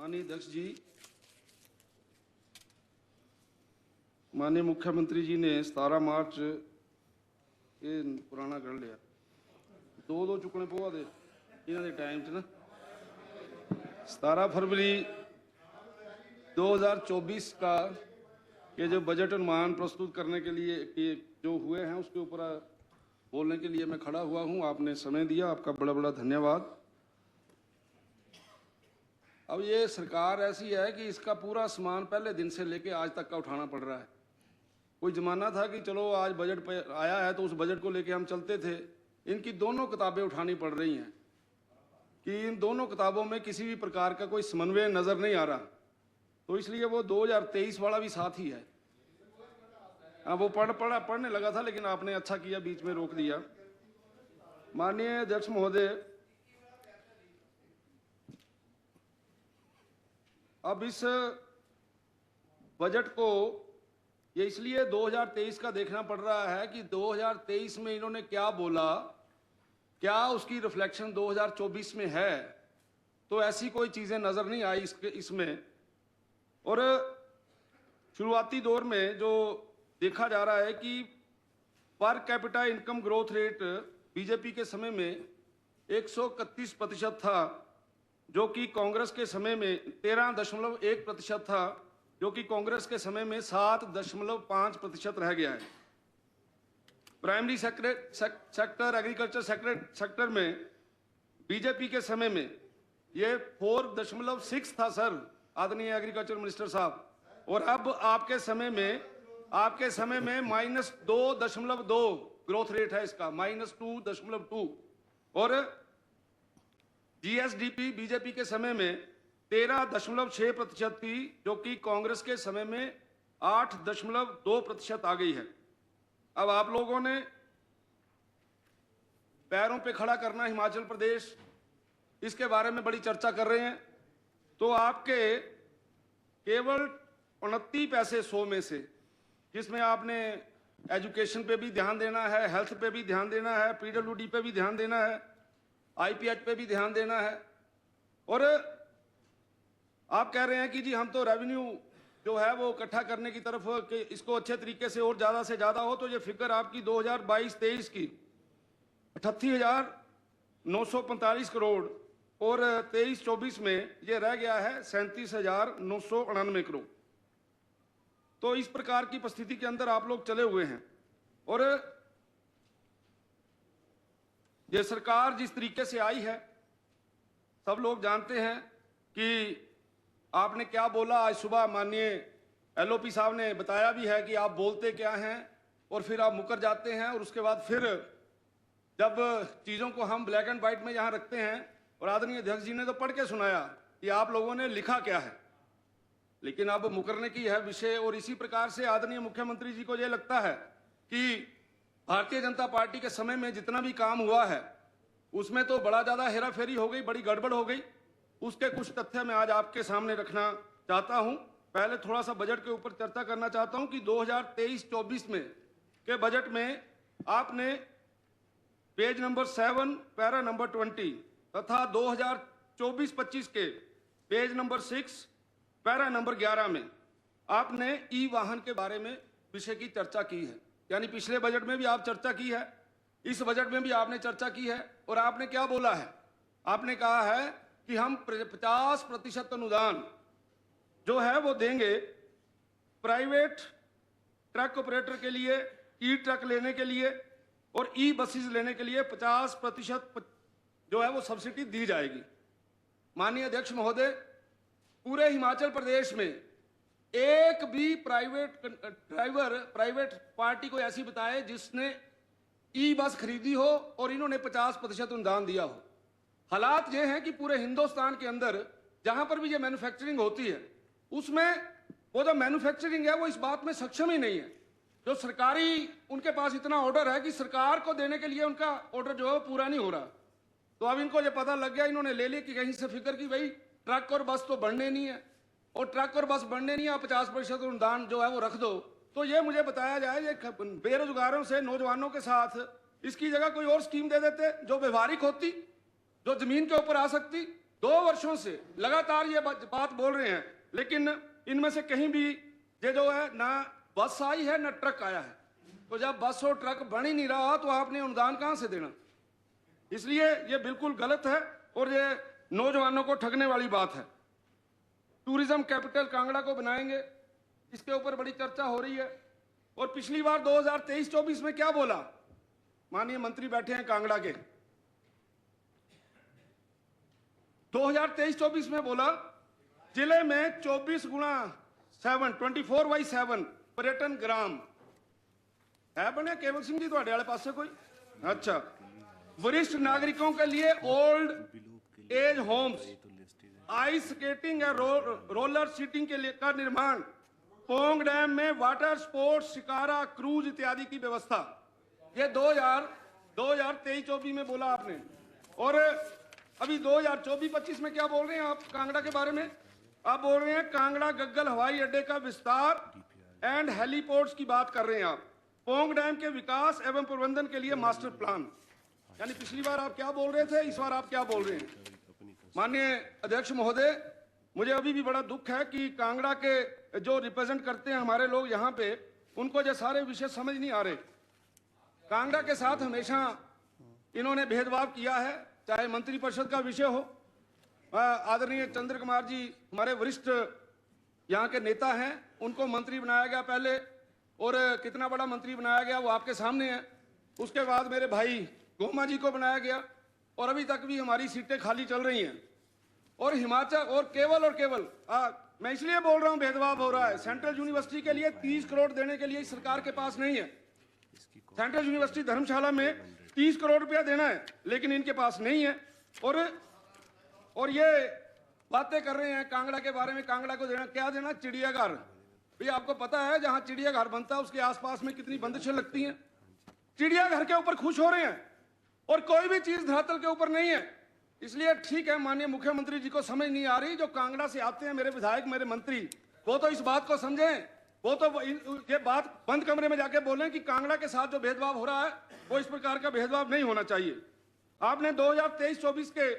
माननीय अध्यक्ष जी, माननीय मुख्यमंत्री जी ने 17 मार्च ये पुराना कर लिया दो चुकने पवा दे इन्हों के टाइम च ना 17 फरवरी 2024 का ये जो बजट अनुमान प्रस्तुत करने के लिए ये जो हुए हैं उसके ऊपर बोलने के लिए मैं खड़ा हुआ हूं। आपने समय दिया, आपका बड़ा बड़ा धन्यवाद। अब ये सरकार ऐसी है कि इसका पूरा सामान पहले दिन से लेके आज तक का उठाना पड़ रहा है। कोई जमाना था कि चलो आज बजट पे आया है तो उस बजट को लेके हम चलते थे। इनकी दोनों किताबें उठानी पड़ रही हैं कि इन दोनों किताबों में किसी भी प्रकार का कोई समन्वय नजर नहीं आ रहा, तो इसलिए वो 2023 वाला भी साथ ही है। वो पढ़ने लगा था, लेकिन आपने अच्छा किया बीच में रोक दिया। माननीय अध्यक्ष महोदय, अब इस बजट को ये इसलिए 2023 का देखना पड़ रहा है कि 2023 में इन्होंने क्या बोला, क्या उसकी रिफ्लेक्शन 2024 में है, तो ऐसी कोई चीजें नजर नहीं आई इसमें। और शुरुआती दौर में जो देखा जा रहा है कि per capita income growth rate BJP के समय में 131% था, जो कि कांग्रेस के समय में 13.1% था, जो कि कांग्रेस के समय में 7.5% रह गया है। प्राइमरी सेक्टर एग्रीकल्चर सेक्टर में बीजेपी के समय में ये 4.6 था सर, आदरणीय एग्रीकल्चर मिनिस्टर साहब, और अब आपके समय में -2.2 ग्रोथ रेट है इसका, -2.2। और जीएसडीपी बीजेपी के समय में 13.6% थी, जो कि कांग्रेस के समय में 8.2% आ गई है। अब आप लोगों ने पैरों पे खड़ा करना हिमाचल प्रदेश, इसके बारे में बड़ी चर्चा कर रहे हैं, तो आपके केवल 29 पैसे 100 में से, जिसमें आपने एजुकेशन पे भी ध्यान देना है, हेल्थ पे भी ध्यान देना है, पीडब्ल्यूडी पे भी ध्यान देना है, आईपीएच पे भी ध्यान देना है, और आप कह रहे हैं कि जी हम तो रेवेन्यू जो है वो इकट्ठा करने की तरफ कि इसको अच्छे तरीके से और ज़्यादा से ज़्यादा हो, तो ये फिगर आपकी 2022-23 की 38,945 करोड़ और 23-24 में ये रह गया है 37,999 करोड़। तो इस प्रकार की परिस्थिति के अंदर आप लोग चले हुए हैं। और ये सरकार जिस तरीके से आई है, सब लोग जानते हैं कि आपने क्या बोला। आज सुबह माननीय एलओपी साहब ने बताया भी है कि आप बोलते क्या हैं और फिर आप मुकर जाते हैं, और उसके बाद फिर जब चीज़ों को हम ब्लैक एंड व्हाइट में यहाँ रखते हैं, और आदरणीय अध्यक्ष जी ने तो पढ़ के सुनाया कि आप लोगों ने लिखा क्या है, लेकिन अब मुकरने की है विषय। और इसी प्रकार से आदरणीय मुख्यमंत्री जी को यह लगता है कि भारतीय जनता पार्टी के समय में जितना भी काम हुआ है उसमें तो बड़ा ज्यादा हेराफेरी हो गई, बड़ी गड़बड़ हो गई। उसके कुछ तथ्य मैं आज आपके सामने रखना चाहता हूं। पहले थोड़ा सा बजट के ऊपर चर्चा करना चाहता हूं कि 2023-24 में के बजट में आपने पेज नंबर 7 पैरा नंबर 20 तथा 2024-25 के पेज नंबर 6 पैरा नंबर 11 में आपने ई वाहन के बारे में विषय की चर्चा की है। यानी पिछले बजट में भी आप चर्चा की है, इस बजट में भी आपने चर्चा की है। और आपने क्या बोला है, आपने कहा है कि हम 50% अनुदान जो है वो देंगे प्राइवेट ट्रक ऑपरेटर के लिए, ई ट्रक लेने के लिए और ई बसेस लेने के लिए 50% जो है वो सब्सिडी दी जाएगी। माननीय अध्यक्ष महोदय, पूरे हिमाचल प्रदेश में एक भी प्राइवेट पार्टी को ऐसी बताए जिसने ई बस खरीदी हो और इन्होंने 50% अनुदान दिया हो। हालात ये हैं कि पूरे हिंदुस्तान के अंदर जहां पर भी ये मैन्युफैक्चरिंग होती है, उसमें वो जो मैन्युफैक्चरिंग है वो इस बात में सक्षम ही नहीं है। जो सरकारी उनके पास इतना ऑर्डर है कि सरकार को देने के लिए उनका ऑर्डर जो है पूरा नहीं हो रहा। तो अब इनको ये पता लग गया, इन्होंने ले ली कि कहीं से फिक्र की भाई ट्रक और बस तो बढ़ने नहीं है, और ट्रक और बस बढ़ने नहीं है, 50% अनुदान जो है वो रख दो। तो ये मुझे बताया जाए, ये बेरोजगारों से नौजवानों के साथ इसकी जगह कोई और स्कीम दे देते जो व्यवहारिक होती, जो जमीन के ऊपर आ सकती, 2 वर्षों से लगातार ये बात बोल रहे हैं, लेकिन इनमें से कहीं भी ये जो है ना बस आई है ना ट्रक आया है। तो जब बस और ट्रक बन ही नहीं रहा तो आपने अनुदान कहां से देना? इसलिए ये बिल्कुल गलत है और ये नौजवानों को ठगने वाली बात है। टूरिज्म कैपिटल कांगड़ा को बनाएंगे, इसके ऊपर बड़ी चर्चा हो रही है। और पिछली बार 2023-24 में क्या बोला? माननीय मंत्री बैठे हैं कांगड़ा के, 2023-24 में बोला जिले में 24x7 पर्यटन ग्राम है बने। केवल सिंह जी थोड़े वाले पास से कोई? अच्छा। वरिष्ठ नागरिकों के लिए old age homes, ice skating या रोलर सीटिंग के लिए का निर्माण, पोंग डैम में वाटर स्पोर्ट्स, शिकारा, क्रूज इत्यादि की व्यवस्था। ये 2023-24 में बोला आपने। और अभी 2024-25 में क्या बोल रहे हैं आप कांगड़ा के बारे में? आप बोल रहे हैं कांगड़ा गग्गल हवाई अड्डे का विस्तार एंड हेलीपोर्ट्स की बात कर रहे हैं आप। पोंग डैम के विकास एवं प्रबंधन के लिए मास्टर प्लान। यानी पिछली बार आप क्या बोल रहे थे, इस बार आप क्या बोल रहे हैं? माननीय अध्यक्ष महोदय, मुझे अभी भी बड़ा दुख है कि कांगड़ा के जो रिप्रेजेंट करते हैं हमारे लोग यहाँ पे, उनको ये सारे विषय समझ नहीं आ रहे। कांगड़ा के साथ हमेशा इन्होंने भेदभाव किया है, चाहे मंत्रिपरिषद का विषय हो। आदरणीय चंद्र कुमार जी हमारे वरिष्ठ यहाँ के नेता हैं, उनको मंत्री बनाया गया पहले, और कितना बड़ा मंत्री बनाया गया वो आपके सामने है। उसके बाद मेरे भाई गोमा जी को बनाया गया, और अभी तक भी हमारी सीटें खाली चल रही हैं। और हिमाचल और केवल मैं इसलिए बोल रहा हूँ भेदभाव हो रहा है। सेंट्रल यूनिवर्सिटी के लिए 30 करोड़ देने के लिए सरकार के पास नहीं है। सेंट्रल यूनिवर्सिटी धर्मशाला में 30 करोड़ रुपया देना है, लेकिन इनके पास नहीं है। और ये बातें कर रहे हैं कांगड़ा के बारे में। कांगड़ा को देना, क्या देना? चिड़ियाघर। भैया आपको पता है जहां चिड़ियाघर बनता है उसके आसपास में कितनी बंदिशें लगती हैं? चिड़ियाघर के ऊपर खुश हो रहे हैं और कोई भी चीज धरातल के ऊपर नहीं है। इसलिए ठीक है, माननीय मुख्यमंत्री जी को समझ नहीं आ रही, जो कांगड़ा से आते हैं मेरे विधायक, मेरे मंत्री, वो तो इस बात को समझें। वो तो ये बात बंद कमरे में जाके बोलें कि कांगड़ा के साथ जो भेदभाव हो रहा है वो इस प्रकार का भेदभाव नहीं होना चाहिए। आपने 2023-24 के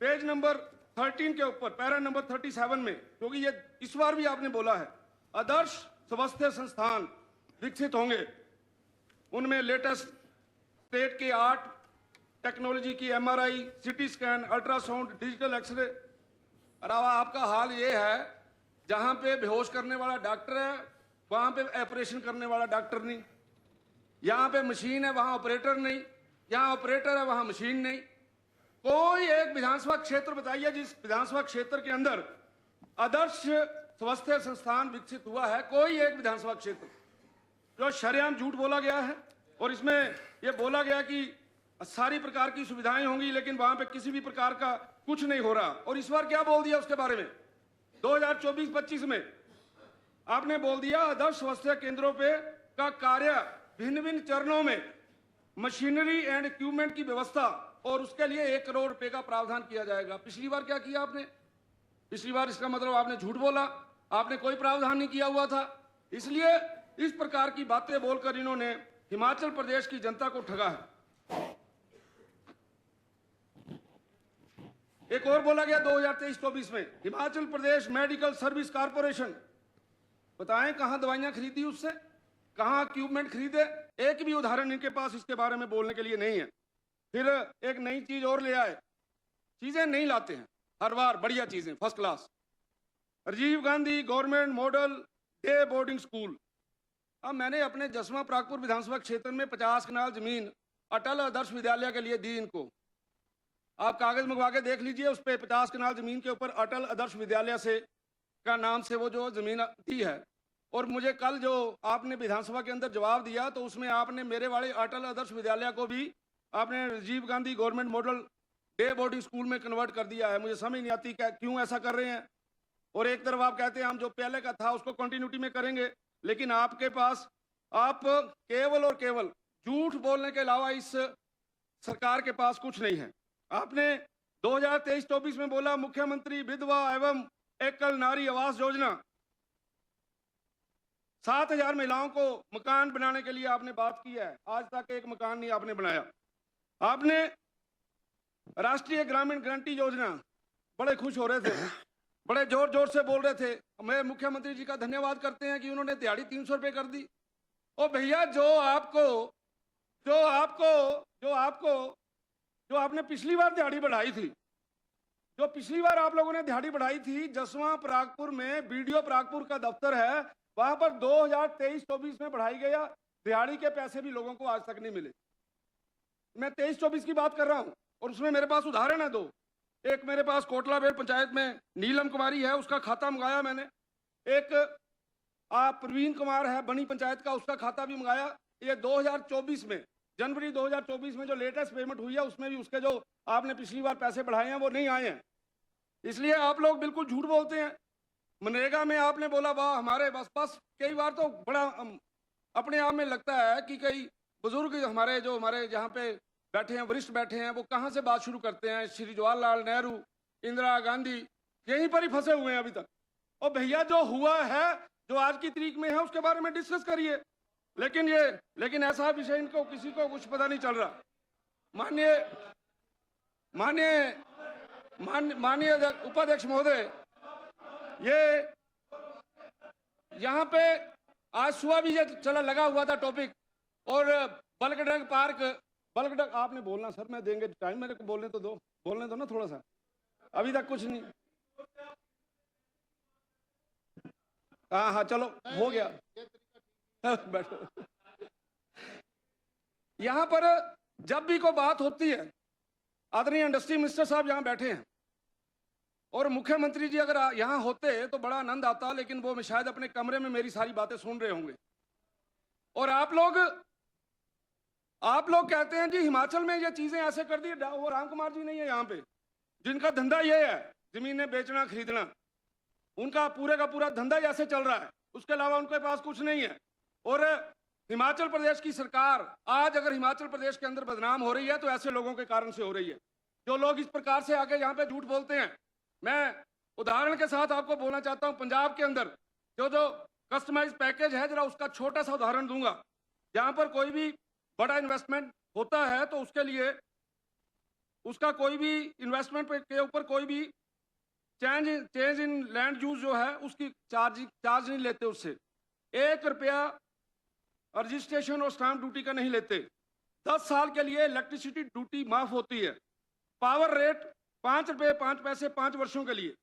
पेज नंबर 13 के ऊपर पैरा नंबर 37 में, क्योंकि ये इस बार भी आपने बोला है आदर्श स्वास्थ्य संस्थान विकसित होंगे, उनमें लेटेस्ट स्टेट के 8 टेक्नोलॉजी की MRI, CT scan, ultrasound, digital X-ray. अलावा आपका हाल ये है जहां पे बेहोश करने वाला डॉक्टर है वहां पे ऑपरेशन करने वाला डॉक्टर नहीं, यहां पे मशीन है वहां ऑपरेटर नहीं, यहां ऑपरेटर है वहां मशीन नहीं। कोई एक विधानसभा क्षेत्र बताइए जिस विधानसभा क्षेत्र के अंदर आदर्श स्वास्थ्य संस्थान विकसित हुआ है, कोई एक विधानसभा क्षेत्र। जो शरेआम झूठ बोला गया है, और इसमें यह बोला गया कि सारी प्रकार की सुविधाएं होंगी, लेकिन वहां पे किसी भी प्रकार का कुछ नहीं हो रहा। और इस बार क्या बोल दिया उसके बारे में? 2024-25 में आपने बोल दिया आदर्श स्वास्थ्य केंद्रों पे का कार्य भिन्न भिन्न चरणों में मशीनरी एंड इक्विपमेंट की व्यवस्था, और उसके लिए 1 करोड़ रुपए का प्रावधान किया जाएगा। पिछली बार क्या किया आपने? पिछली बार इसका मतलब आपने झूठ बोला, आपने कोई प्रावधान नहीं किया हुआ था। इसलिए इस प्रकार की बातें बोलकर इन्होंने हिमाचल प्रदेश की जनता को ठगा है। एक और बोला गया 2023-24 में Himachal Pradesh medical service corporation, बताएं कहां दवाइयां खरीदी उससे, कहां इक्विपमेंट खरीदे? एक भी उदाहरण इनके पास इसके बारे में बोलने के लिए नहीं है। फिर एक नई चीज और ले आए, चीजें नहीं लाते हैं हर बार, बढ़िया चीजें first class. Rajiv Gandhi government model day boarding school. अब मैंने अपने जसवा प्रागपुर विधानसभा क्षेत्र में 50 कनाल जमीन अटल आदर्श विद्यालय के लिए दी इनको। आप कागज मंगवा के देख लीजिए, उस पर 50 कनाल जमीन के ऊपर अटल आदर्श विद्यालय से का नाम से वो जो जमीन दी है। और मुझे कल जो आपने विधानसभा के अंदर जवाब दिया तो उसमें आपने मेरे वाले अटल आदर्श विद्यालय को भी आपने Rajiv Gandhi government model day boarding school में कन्वर्ट कर दिया है। मुझे समझ नहीं आती क्यों ऐसा कर रहे हैं। और एक तरफ आप कहते हैं हम जो पहले का था उसको कंटिन्यूटी में करेंगे, लेकिन आपके पास आप केवल और केवल झूठ बोलने के अलावा इस सरकार के पास कुछ नहीं है। आपने 2023-24 में बोला मुख्यमंत्री विधवा एवं एकल नारी आवास योजना, 7,000 महिलाओं को मकान बनाने के लिए आपने बात की है, आज तक एक मकान नहीं आपने बनाया। आपने राष्ट्रीय ग्रामीण गारंटी योजना बड़े खुश हो रहे थे, बड़े जोर जोर से बोल रहे थे। मैं मुख्यमंत्री जी का धन्यवाद करते हैं कि उन्होंने दिहाड़ी 300 रुपये कर दी। ओ भैया, जो आपने पिछली बार दिहाड़ी बढ़ाई थी, जो पिछली बार आप लोगों ने दिहाड़ी बढ़ाई थी, जसवां परागपुर में बीडीओ परागपुर का दफ्तर है, वहां पर 2023-24 में बढ़ाई गया दिहाड़ी के पैसे भी लोगों को आज तक नहीं मिले। मैं 23-24 की बात कर रहा हूं, और उसमें मेरे पास उदाहरण है दो। एक मेरे पास कोटलाबेड़ पंचायत में नीलम कुमारी है, उसका खाता मंगाया मैंने। एक प्रवीण कुमार है बनी पंचायत का, उसका खाता भी मंगाया। ये 2024 में, जनवरी 2024 में जो लेटेस्ट पेमेंट हुई है, उसमें भी उसके जो आपने पिछली बार पैसे बढ़ाए हैं वो नहीं आए हैं। इसलिए आप लोग बिल्कुल झूठ बोलते हैं। मनरेगा में आपने बोला वाह हमारे बस कई बार तो बड़ा अपने आप में लगता है कि कई बुजुर्ग हमारे जहाँ पे बैठे हैं, वरिष्ठ बैठे हैं, वो कहाँ से बात शुरू करते हैं। श्री जवाहरलाल नेहरू, इंदिरा गांधी, यहीं पर ही फंसे हुए हैं अभी तक। और भैया जो हुआ है, जो आज की तारीख में है, उसके बारे में डिस्कस करिए। लेकिन ऐसा विषय इनको किसी को कुछ पता नहीं चल रहा। माननीय उपाध्यक्ष महोदय, ये यहाँ पे आज सुबह भी ये चला लगा हुआ था टॉपिक, और बल्कड्रग पार्क, बल्कड्रग आपने बोलना सर, मैं देंगे टाइम, मेरे को बोलने दो ना थोड़ा सा, अभी तक कुछ नहीं। हाँ चलो हो गया। बैठो। यहाँ पर जब भी कोई बात होती है, आदरणीय इंडस्ट्री मिनिस्टर साहब यहाँ बैठे हैं, और मुख्यमंत्री जी अगर यहाँ होते तो बड़ा आनंद आता, लेकिन वो शायद अपने कमरे में मेरी सारी बातें सुन रहे होंगे। और आप लोग कहते हैं जी हिमाचल में ये चीजें ऐसे कर दी। वो राम कुमार जी नहीं है यहाँ पे, जिनका धंधा ये है जमीनें बेचना खरीदना, उनका पूरे का पूरा धंधा ऐसे चल रहा है, उसके अलावा उनके पास कुछ नहीं है। और हिमाचल प्रदेश की सरकार आज अगर हिमाचल प्रदेश के अंदर बदनाम हो रही है तो ऐसे लोगों के कारण से हो रही है, जो लोग इस प्रकार से आके यहाँ पे झूठ बोलते हैं। मैं उदाहरण के साथ आपको बोलना चाहता हूँ, पंजाब के अंदर जो कस्टमाइज पैकेज है, जरा उसका छोटा सा उदाहरण दूंगा। जहां पर कोई भी बड़ा इन्वेस्टमेंट होता है तो उसके लिए उसका कोई भी इन्वेस्टमेंट के ऊपर कोई भी चेंज इन लैंड यूज जो है उसकी चार्ज नहीं लेते, उससे 1 रुपया रजिस्ट्रेशन और स्टाम्प ड्यूटी का नहीं लेते। 10 साल के लिए इलेक्ट्रिसिटी ड्यूटी माफ होती है। पावर रेट 5 रुपये 5 पैसे 5 वर्षों के लिए।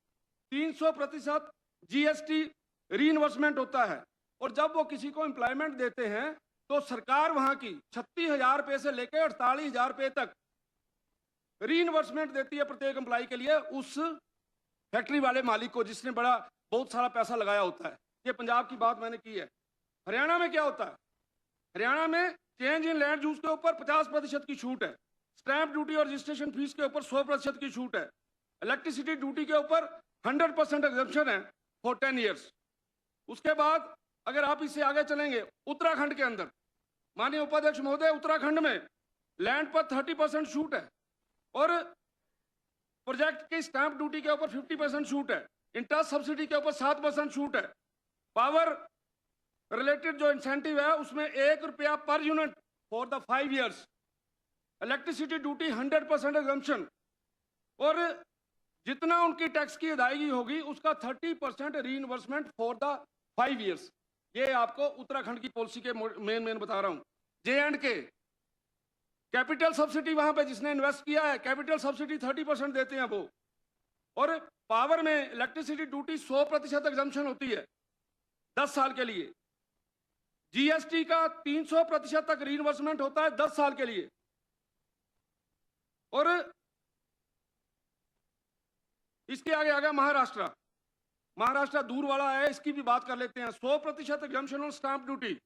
300% जीएसटी रीइन्वेस्टमेंट होता है। और जब वो किसी को एम्प्लॉयमेंट देते हैं तो सरकार वहां की 36,000 रुपये से लेकर 48,000 रुपये तक रीइन्वेस्टमेंट देती है प्रत्येक एम्प्लॉय के लिए, उस फैक्ट्री वाले मालिक को जिसने बहुत सारा पैसा लगाया होता है। ये पंजाब की बात मैंने की है। हरियाणा में क्या होता है? हरियाणा में चेंज इन लैंड यूज के ऊपर 50% की छूट है। स्टैंप ड्यूटी और रजिस्ट्रेशन फीस के ऊपर 100% की छूट है। इलेक्ट्रिसिटी ड्यूटी के ऊपर 100% एग्जम्पशन है फॉर 10 ईयर्स। उसके बाद अगर आप इससे आगे चलेंगे, उत्तराखंड के अंदर, माननीय उपाध्यक्ष महोदय, उत्तराखंड में लैंड पर 30% छूट है, और प्रोजेक्ट की स्टैंप ड्यूटी के ऊपर 50% छूट है। इंटरेस्ट सब्सिडी के ऊपर 7% छूट है। पावर रिलेटेड जो इंसेंटिव है उसमें 1 रुपया per unit for the 5 years. Electricity duty 100% exemption, और जितना उनकी टैक्स की अदायगी होगी उसका 30% रीइन्वर्समेंट फॉर द 5 ईयर्स। ये आपको उत्तराखंड की पॉलिसी के मेन बता रहा हूं। J&K कैपिटल सब्सिडी, वहां पे जिसने इन्वेस्ट किया है कैपिटल सब्सिडी 30% देते हैं वो। और पावर में इलेक्ट्रिसिटी ड्यूटी 100% एग्जम्पशन होती है 10 साल के लिए। जीएसटी का 300% तक रीइन्वर्समेंट होता है 10 साल के लिए। और इसके आगे आ गया महाराष्ट्र दूर वाला है, इसकी भी बात कर लेते हैं। 100% एग्जम्पशन ऑन स्टाम्प ड्यूटी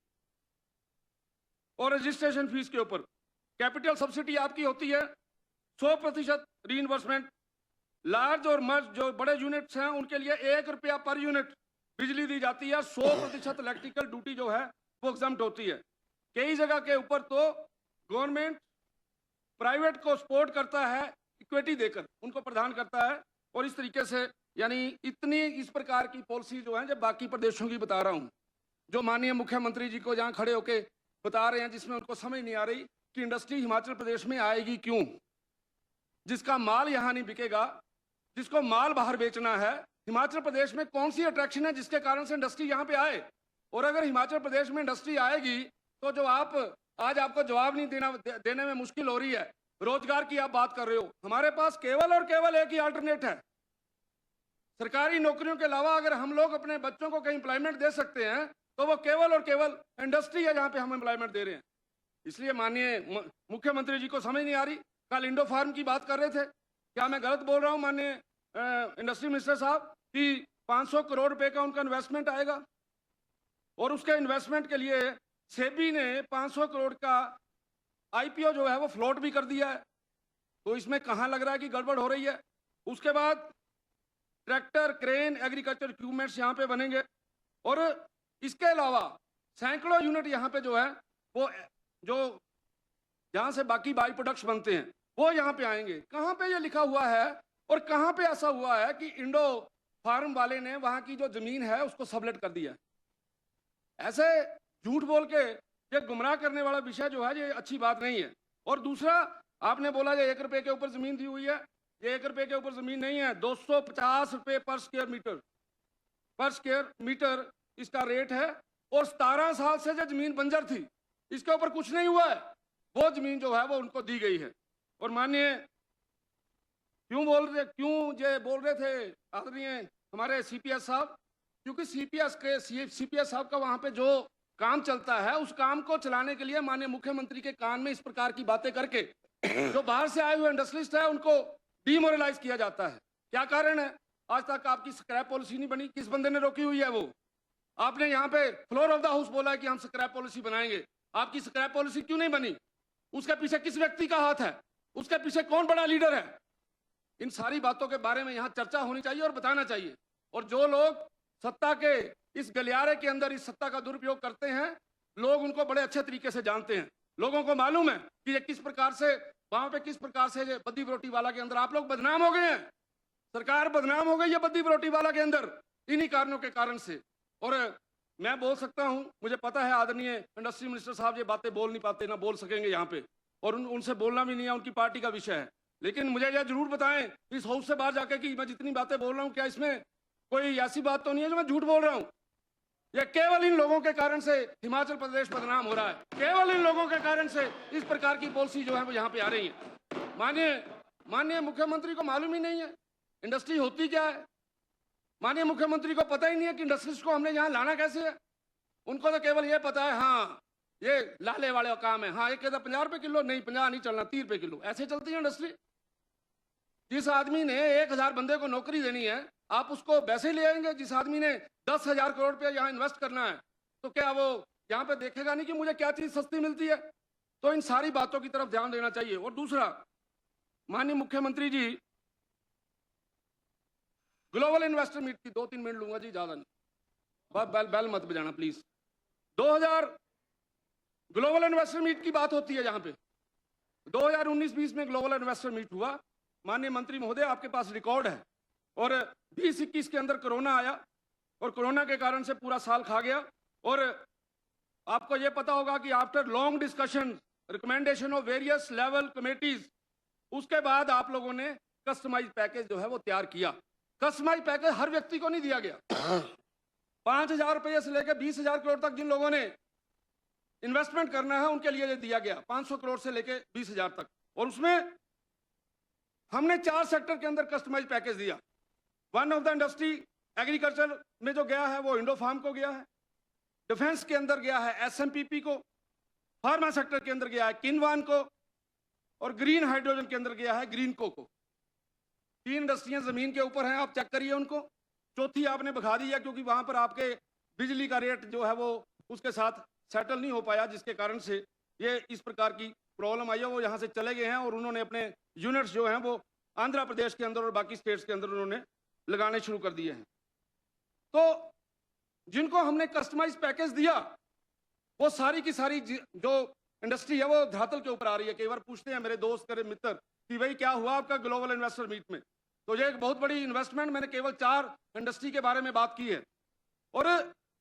और रजिस्ट्रेशन फीस के ऊपर। कैपिटल सब्सिडी आपकी होती है 100% रीइन्वर्समेंट। लार्ज और मर्ज जो बड़े यूनिट्स हैं उनके लिए 1 रुपया पर यूनिट बिजली दी जाती है। 100% इलेक्ट्रिकल ड्यूटी जो है वो एग्जम्प्ट होती है। कई जगह के ऊपर तो गवर्नमेंट प्राइवेट को सपोर्ट करता है, इक्विटी देकर उनको प्रदान करता है। और इस तरीके से यानी इस प्रकार की पॉलिसी जो है, जब बाकी प्रदेशों की बता रहा हूं, जो माननीय मुख्यमंत्री जी को जहां खड़े होके बता रहे हैं, जिसमें उनको समझ नहीं आ रही कि इंडस्ट्री हिमाचल प्रदेश में आएगी क्यों। जिसका माल यहां नहीं बिकेगा जिसको माल बाहर बेचना है, हिमाचल प्रदेश में कौन सी अट्रैक्शन है जिसके कारण से इंडस्ट्री यहाँ पे आए? और अगर हिमाचल प्रदेश में इंडस्ट्री आएगी तो जो आप आज आपको जवाब नहीं देने में मुश्किल हो रही है, रोजगार की आप बात कर रहे हो, हमारे पास केवल और केवल एक ही अल्टरनेट है। सरकारी नौकरियों के अलावा अगर हम लोग अपने बच्चों को कहीं एम्प्लॉयमेंट दे सकते हैं तो वो केवल और केवल इंडस्ट्री है जहां पे हम एम्प्लॉयमेंट दे रहे हैं। इसलिए माननीय मुख्यमंत्री जी को समझ नहीं आ रही। कल इंडो फार्म की बात कर रहे थे, क्या मैं गलत बोल रहा हूं माननीय इंडस्ट्री मिनिस्टर साहब कि 500 करोड़ रुपए का उनका इन्वेस्टमेंट आएगा और उसके इन्वेस्टमेंट के लिए सेबी ने 500 करोड़ का आईपीओ जो है वो फ्लोट भी कर दिया है। तो इसमें कहां लग रहा है कि गड़बड़ हो रही है? उसके बाद ट्रैक्टर, क्रेन, एग्रीकल्चर इक्विपमेंट्स यहाँ पे बनेंगे और इसके अलावा सैकड़ों यूनिट यहाँ पे जो है वो जो जहाँ से बाकी बाई प्रोडक्ट्स बनते हैं वो यहाँ पे आएंगे। कहाँ पे ये लिखा हुआ है और कहाँ पे ऐसा हुआ है कि इंडो फार्म वाले ने वहाँ की जो जमीन है उसको सबलेट कर दिया? ऐसे झूठ बोल के ये गुमराह करने वाला विषय जो है ये अच्छी बात नहीं है। और दूसरा, आपने बोला ये 1 रुपए के ऊपर जमीन दी हुई है, ये 1 रुपए के ऊपर जमीन नहीं है, 250 रुपए पर स्क्वायर मीटर इसका रेट है और 17 साल से जो जमीन बंजर थी इसके ऊपर कुछ नहीं हुआ है, वो जमीन जो है वो उनको दी गई है। और माननीय क्यों बोल रहे थे आदरणीय हमारे सीपीएस साहब, क्योंकि सीपीएस साहब का वहां पे जो काम चलता है उस काम को चलाने के लिए माननीय मुख्यमंत्री के कान में इस प्रकार की बातें करके जो बाहर से आए हुए इंडस्ट्रियलिस्ट है उनको डीमोरलाइज किया जाता है। क्या कारण है? आज तक आपकी स्क्रैप पॉलिसी नहीं बनी। किस बंदे ने रोकी हुई है वो? आपने यहाँ पे फ्लोर ऑफ द हाउस बोला है कि हम स्क्रैप पॉलिसी बनाएंगे, आपकी स्क्रैप पॉलिसी क्यों नहीं बनी? उसके पीछे किस व्यक्ति का हाथ है? उसके पीछे कौन बड़ा लीडर है? इन सारी बातों के बारे में यहाँ चर्चा होनी चाहिए और बताना चाहिए। और जो लोग सत्ता के इस गलियारे के अंदर इस सत्ता का दुरुपयोग करते हैं, लोग उनको बड़े अच्छे तरीके से जानते हैं। लोगों को मालूम है कि ये किस प्रकार से वहां पे किस प्रकार से बद्दी बरोटी वाला के अंदर आप लोग बदनाम हो गए हैं, सरकार बदनाम हो गई है बद्दी बरोटी वाला के अंदर इन्हीं कारणों के कारण से। और मैं बोल सकता हूं, मुझे पता है आदरणीय इंडस्ट्री मिनिस्टर साहब ये बातें बोल नहीं पाते, ना बोल सकेंगे यहाँ पे, और उनसे बोलना भी नहीं है, उनकी पार्टी का विषय है। लेकिन मुझे यह जरूर बताएं इस हाउस से बाहर जाके कि मैं जितनी बातें बोल रहा हूँ क्या इसमें कोई ऐसी बात तो नहीं है जो मैं झूठ बोल रहा हूँ? यह केवल इन लोगों के कारण से हिमाचल प्रदेश बदनाम हो रहा है, केवल इन लोगों के कारण से इस प्रकार की पॉलिसी जो है वो यहाँ पे आ रही है। माननीय मुख्यमंत्री को मालूम ही नहीं है इंडस्ट्री होती क्या है। माननीय मुख्यमंत्री को पता ही नहीं है कि इंडस्ट्रीज को हमने यहाँ लाना कैसे है। उनको तो केवल ये पता है हाँ ये लाले वाले का काम है, हाँ ये कहता 50 रुपए किलो, नहीं 50 नहीं चलना, 30 रुपए किलो, ऐसे चलती है इंडस्ट्री। जिस आदमी ने 1000 बंदे को नौकरी देनी है आप उसको वैसे ही ले आएंगे। जिस आदमी ने 10,000 करोड़ रुपया यहाँ इन्वेस्ट करना है तो क्या वो यहाँ पे देखेगा नहीं कि मुझे क्या चीज सस्ती मिलती है? तो इन सारी बातों की तरफ ध्यान देना चाहिए। और दूसरा, माननीय मुख्यमंत्री जी, ग्लोबल इन्वेस्टर मीट की 2-3 मिनट लूंगा जी, ज्यादा नहीं, बैल मत बजाना प्लीज। 2000 ग्लोबल इन्वेस्टर मीट की बात होती है। यहाँ पे 2019-20 में ग्लोबल इन्वेस्टर मीट हुआ। माननीय मंत्री महोदय आपके पास रिकॉर्ड है। और 2021 के अंदर कोरोना आया और कोरोना के कारण से पूरा साल खा गया। और आपको यह पता होगा कि after long discussion, recommendation of various level committees, उसके बाद आप लोगों ने कस्टमाइज पैकेज जो है वो तैयार किया। कस्टमाइज पैकेज हर व्यक्ति को नहीं दिया गया। 5,000 रुपये से लेकर 20,000 करोड़ तक जिन लोगों ने इन्वेस्टमेंट करना है उनके लिए दिया गया 500 करोड़ से लेकर 20,000 तक। और उसमें हमने 4 सेक्टर के अंदर कस्टमाइज पैकेज दिया। One of the industry agriculture में जो गया है वो इंडो फार्म को गया है, डिफेंस के अंदर गया है एसएमपीपी को, फार्मा सेक्टर के अंदर गया है किनवान को, और ग्रीन हाइड्रोजन के अंदर गया है ग्रीनको को। 3 इंडस्ट्रियां जमीन के ऊपर हैं, आप चेक करिए उनको। चौथी आपने भगा दी है क्योंकि वहां पर आपके बिजली का रेट जो है वो उसके साथ सेटल नहीं हो पाया, जिसके कारण से ये इस प्रकार की प्रॉब्लम आई है। वो यहाँ से चले गए हैं और उन्होंने अपने यूनिट्स जो हैं वो आंध्र प्रदेश के अंदर और बाकी स्टेट्स के अंदर उन्होंने लगाने शुरू कर दिए हैं। तो जिनको हमने कस्टमाइज पैकेज दिया वो सारी की सारी जो इंडस्ट्री है वो धरातल के ऊपर आ रही है। कई बार पूछते हैं मेरे दोस्त, मेरे मित्र कि भाई क्या हुआ आपका ग्लोबल इन्वेस्टर मीट में? तो ये एक बहुत बड़ी इन्वेस्टमेंट, मैंने केवल 4 इंडस्ट्री के बारे में बात की है। और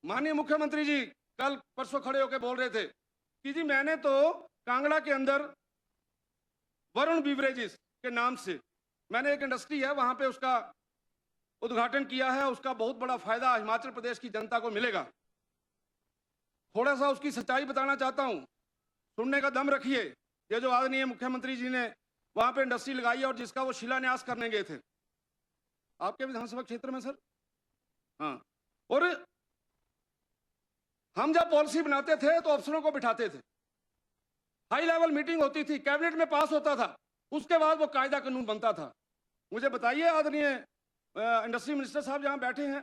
माननीय मुख्यमंत्री जी कल परसों खड़े होकर बोल रहे थे कि जी मैंने तो कांगड़ा के अंदर वरुण बीवरेजेस के नाम से मैंने एक इंडस्ट्री है वहां पे उसका उद्घाटन किया है, उसका बहुत बड़ा फायदा हिमाचल प्रदेश की जनता को मिलेगा। थोड़ा सा उसकी सच्चाई बताना चाहता हूं, सुनने का दम रखिए। ये जो आदरणीय मुख्यमंत्री जी ने वहां पे इंडस्ट्री लगाई है और जिसका वो शिलान्यास करने गए थे आपके विधानसभा क्षेत्र में सर, हाँ, और हम जब पॉलिसी बनाते थे तो अफसरों को बिठाते थे, हाई लेवल मीटिंग होती थी, कैबिनेट में पास होता था, उसके बाद वो कायदा कानून बनता था। मुझे बताइए आदरणीय इंडस्ट्री मिनिस्टर साहब जहां बैठे हैं,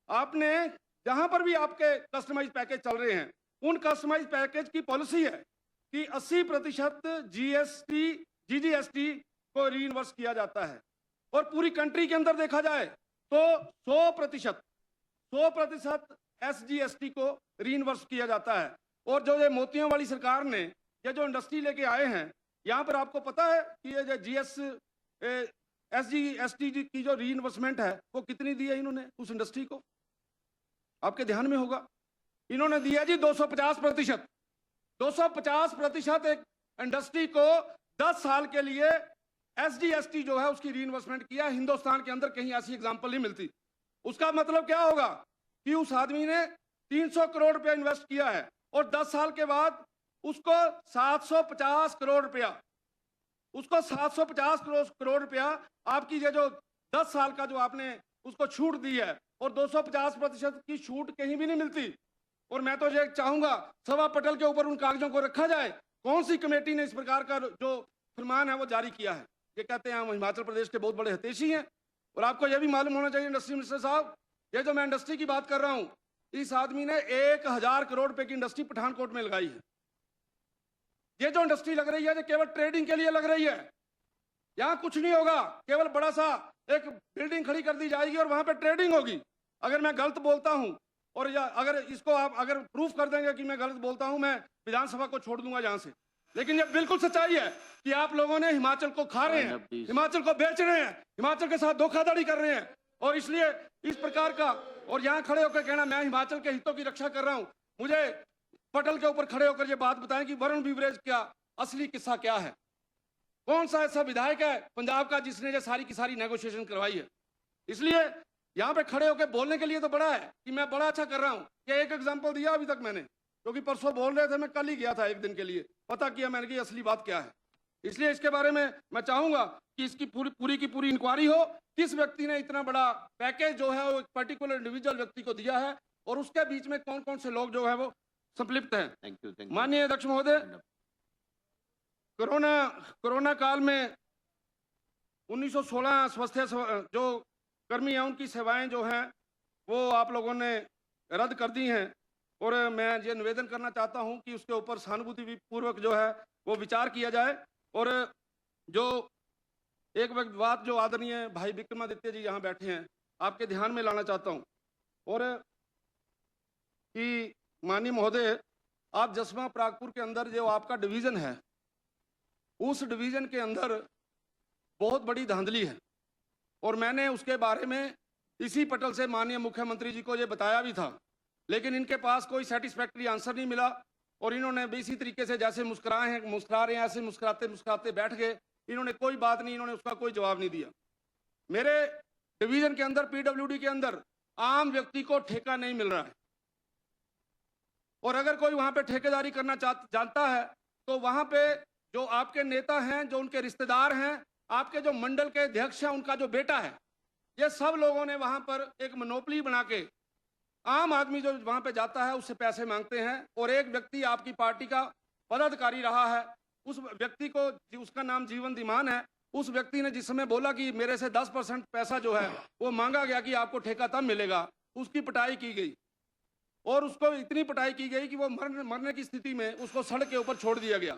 आपने जहां पर भी आपके कस्टमाइज पैकेज चल रहे हैं, उन कस्टमाइज पैकेज की पॉलिसी है कि 80% जीएसटी जीजीएसटी को रीइन्वर्स किया जाता है, और पूरी कंट्री के अंदर देखा जाए तो 100% एसजीएसटी को रीइन्वर्स किया जाता है। और जो ये मोतियों वाली सरकार ने ये जो इंडस्ट्री लेके आए हैं, यहाँ पर आपको पता है कि ये जो एसजीएसटी की जो रीइन्वर्समेंट है वो कितनी दी है इन्होंने उस इंडस्ट्री को? आपके ध्यान में होगा, इन्होंने दिया जी 250%। 250% एक इंडस्ट्री को 10 साल के लिए एसजीएसटी जो है उसकी रीइन्वेस्टमेंट किया। हिंदुस्तान के अंदर कहीं ऐसी एग्जांपल नहीं मिलती। उसका मतलब क्या होगा कि उस आदमी ने 300 करोड़ रुपया इन्वेस्ट किया है और 10 साल के बाद उसको 750 करोड़ रुपया, उसको 750 करोड़ रुपया आपकी ये जो 10 साल का जो आपने उसको छूट दी है, और 250% की छूट कहीं भी नहीं मिलती। और मैं तो ये चाहूंगा सभा पटल के ऊपर उन कागजों को रखा जाए, कौन सी कमेटी ने इस प्रकार का जो फरमान है वो जारी किया है। ये कहते हैं हम हिमाचल प्रदेश के बहुत बड़े हितैषी हैं, और आपको यह भी मालूम होना चाहिए इंडस्ट्री मिनिस्टर साहब, ये जो मैं इंडस्ट्री की बात कर रहा हूं, इस आदमी ने 1000 करोड़ रुपए की इंडस्ट्री पठानकोट में लगाई है। ये जो इंडस्ट्री लग रही है ये केवल ट्रेडिंग के लिए लग रही है, यहां कुछ नहीं होगा, केवल बड़ा सा एक बिल्डिंग खड़ी कर दी जाएगी और वहां पे ट्रेडिंग होगी। अगर मैं गलत बोलता हूं और या अगर इसको आप अगर प्रूफ कर देंगे कि मैं गलत बोलता हूं, मैं विधानसभा को छोड़ दूंगा यहां से। लेकिन ये बिल्कुल सच्चाई है कि आप लोगों ने हिमाचल को खा रहे हैं, हिमाचल को बेच रहे हैं, हिमाचल के साथ धोखाधड़ी कर रहे हैं, और इसलिए इस प्रकार का, और यहां खड़े होकर कहना मैं हिमाचल के हितों की रक्षा कर रहा हूं। मुझे पटल के ऊपर खड़े होकर ये बात बताएं कि वरुण बीवरेज का असली किस्सा क्या है। कौन सा ऐसा विधायक है पंजाब का जिसने ये सारी की सारी नेगोशिएशन करवाई है? इसलिए यहाँ पे खड़े होकर बोलने के लिए तो बड़ा है कि मैं बड़ा अच्छा कर रहा हूँ। ये एक एग्जांपल दिया अभी तक मैंने, क्योंकि परसों बोल रहे थे, मैं कल ही गया था एक दिन के लिए, पता किया मैंने कि असली बात क्या है। इसलिए इसके बारे में मैं चाहूंगा कि इसकी पूरी की पूरी इंक्वायरी हो, किस व्यक्ति ने इतना बड़ा पैकेज जो है वो एक पर्टिकुलर इंडिविजुअल व्यक्ति को दिया है, और उसके बीच में कौन कौन से लोग जो है वो संलिप्त हैं। Thank you. माननीय अध्यक्ष महोदय, कोरोना काल में 1916 स्वास्थ्य जो कर्मी हैं उनकी सेवाएं जो हैं वो आप लोगों ने रद्द कर दी हैं, और मैं ये निवेदन करना चाहता हूं कि उसके ऊपर सहानुभूति पूर्वक जो है वो विचार किया जाए। और जो एक बात जो आदरणीय भाई विक्रमादित्य जी यहाँ बैठे हैं आपके ध्यान में लाना चाहता हूँ, और कि माननीय महोदय, आप जसवा प्रागपुर के अंदर जो आपका डिवीजन है, उस डिवीजन के अंदर बहुत बड़ी धांधली है, और मैंने उसके बारे में इसी पटल से माननीय मुख्यमंत्री जी को ये बताया भी था, लेकिन इनके पास कोई सेटिस्फैक्टरी आंसर नहीं मिला, और इन्होंने भी इसी तरीके से जैसे मुस्कुरा रहे हैं ऐसे मुस्कुराते मुस्कुराते बैठ गए। इन्होंने कोई बात नहीं, इन्होंने उसका कोई जवाब नहीं दिया। मेरे डिवीजन के अंदर पीडब्ल्यूडी के अंदर आम व्यक्ति को ठेका नहीं मिल रहा है, और अगर कोई वहां पे ठेकेदारी करना जानता है तो वहां पे जो आपके नेता हैं, जो उनके रिश्तेदार हैं, आपके जो मंडल के अध्यक्ष हैं, उनका जो बेटा है, ये सब लोगों ने वहां पर एक मोनोपोली बना के आम आदमी जो वहां पे जाता है उससे पैसे मांगते हैं। और एक व्यक्ति आपकी पार्टी का पदाधिकारी रहा है, उस व्यक्ति को, उसका नाम जीवन धीमान है, उस व्यक्ति ने जिस समय बोला कि मेरे से 10% पैसा जो है वो मांगा गया कि आपको ठेका तब मिलेगा, उसकी पिटाई की गई, और उसको इतनी पिटाई की गई कि वो मरने की स्थिति में उसको सड़क के ऊपर छोड़ दिया गया,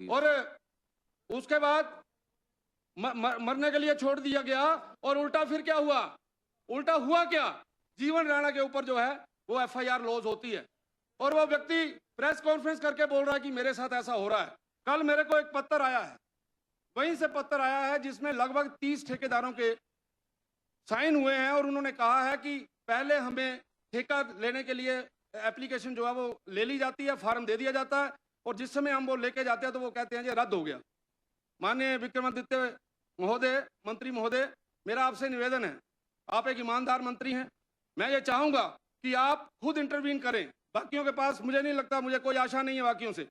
और उसके बाद मरने के लिए छोड़ दिया गया। और उल्टा फिर क्या हुआ? उल्टा हुआ क्या? जीवन राणा के ऊपर जो है वो एफआईआर लॉज होती है, और वो व्यक्ति प्रेस कॉन्फ्रेंस करके बोल रहा है कि मेरे साथ ऐसा हो रहा है। कल मेरे को एक पत्र आया है, वहीं से पत्र आया है जिसमें लगभग 30 ठेकेदारों के साइन हुए हैं, और उन्होंने कहा है कि पहले हमें ठेका लेने के लिए एप्लीकेशन जो है वो ले ली जाती है, फार्म दे दिया जाता है, और जिस समय हम वो लेके जाते हैं तो वो कहते हैं ये रद्द हो गया। माननीय विक्रमादित्य महोदय, मंत्री महोदय, मेरा आपसे निवेदन है, आप एक ईमानदार मंत्री हैं, मैं ये चाहूंगा कि आप खुद इंटरवीन करें। बाकियों के पास मुझे नहीं लगता, मुझे कोई आशा नहीं है बाकियों से,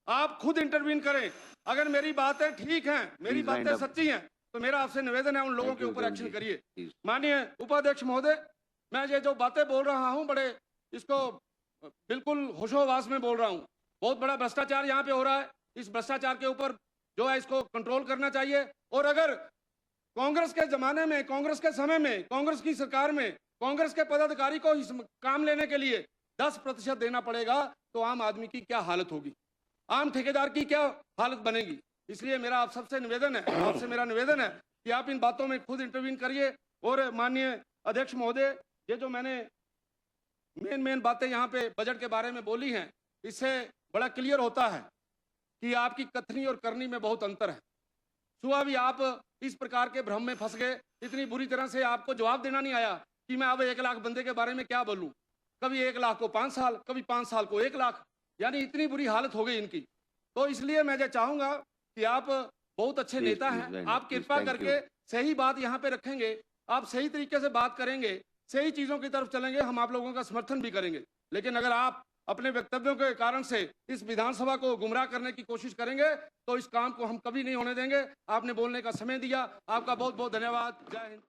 आप खुद इंटरवीन करें। अगर मेरी बातें ठीक हैं, मेरी बातें सच्ची हैं, तो मेरा आपसे निवेदन है उन लोगों के ऊपर एक्शन करिए। माननीय उपाध्यक्ष महोदय, मैं ये जो बातें बोल रहा हूं, बड़े इसको बिल्कुल होशोहवास में बोल रहा हूं। बहुत बड़ा भ्रष्टाचार यहाँ पे हो रहा है, इस भ्रष्टाचार के ऊपर जो है इसको कंट्रोल करना चाहिए। और अगर कांग्रेस के जमाने में, कांग्रेस के समय में, कांग्रेस की सरकार में कांग्रेस के पदाधिकारी को इस काम लेने के लिए 10% देना पड़ेगा, तो आम आदमी की क्या हालत होगी, आम ठेकेदार की क्या हालत बनेगी। इसलिए मेरा आप सबसे निवेदन है, आपसे मेरा निवेदन है कि आप इन बातों में खुद इंटरवीन करिए। और माननीय अध्यक्ष महोदय, ये जो मैंने मेन बातें यहाँ पे बजट के बारे में बोली हैं, इससे बड़ा क्लियर होता है कि आपकी कथनी और करनी में बहुत अंतर है। सुबह भी आप इस प्रकार के भ्रम में फंस गए, इतनी बुरी तरह से आपको जवाब देना नहीं आया कि मैं अब 1 लाख बंदे के बारे में क्या बोलूं। कभी 1 लाख को 5 साल, कभी 5 साल को 1 लाख, यानी इतनी बुरी हालत हो गई इनकी। तो इसलिए मैं ये चाहूंगा कि आप बहुत अच्छे नेता हैं, आप कृपा करके सही बात यहाँ पे रखेंगे, आप सही तरीके से बात करेंगे, सही चीजों की तरफ चलेंगे, हम आप लोगों का समर्थन भी करेंगे। लेकिन अगर आप अपने वक्तव्यों के कारण से इस विधानसभा को गुमराह करने की कोशिश करेंगे, तो इस काम को हम कभी नहीं होने देंगे। आपने बोलने का समय दिया, आपका बहुत बहुत धन्यवाद। जय हिंद।